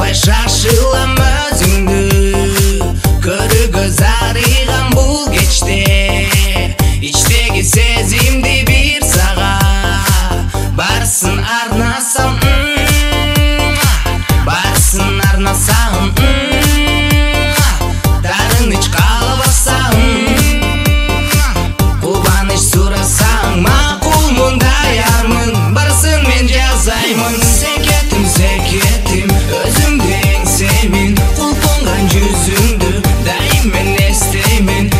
Ушундай шашылам өзүңдү көрүү көз арыйган бул кечте ичтеги сезимди бир сага барсын арнасам барсын арнасам тагыныч калбасам кубаныч сурасаң макулмун даярмын барсын мен жазаймын секетим өзүңдү эңсеймин кулпунган жүзүңдү дайым мен эстеймин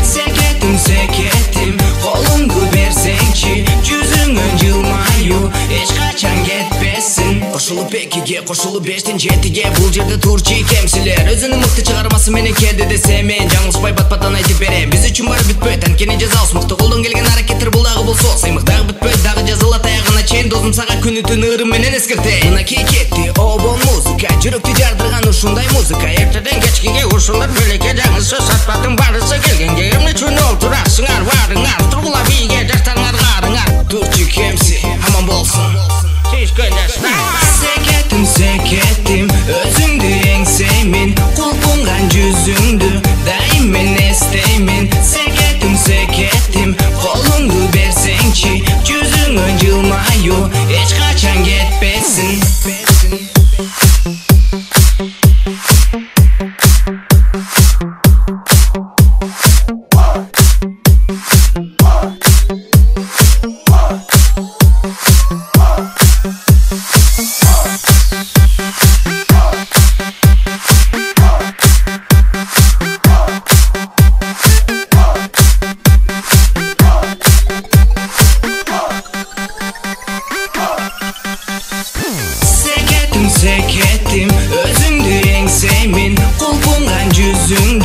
секетим колуңду берсеңчи жүзүңөн жылмаю эч качан кетпесин кошулуп экиге кошулуп бештен жетиге бул жерде турчу кемсилер өзүнүн мыкты чыгармасы менен келди десе мен жаңылышпай бат-баттан айтып берем биз үчүн баары бүтпөйт анткени жазабыз мыкты колдон келген аракеттер бул дагы болсо сыймык дагы бүтпөйт дагы жазылат аягына чейин досум сага күнү түн ырым менен эскертейм мынакей кетти обон музыка жүрөктү жардырган ушундай музыка эртеден кечкиге ушулар белекке жаңысы сатпадың барысы келгенге эмне үчүн олтурасыңар барыңар тургула бийге жаштарыңар карыңар турчу кемси аман болсун секетим өзүңдү эңсеймин кулпунган жүзүңдү дайым мен эстеймин секетим колуңду берсеңчи жүзүңөн жылмаю эч качан кетпесин секетим өзүңдү эңсеймин кулпунган жүзүң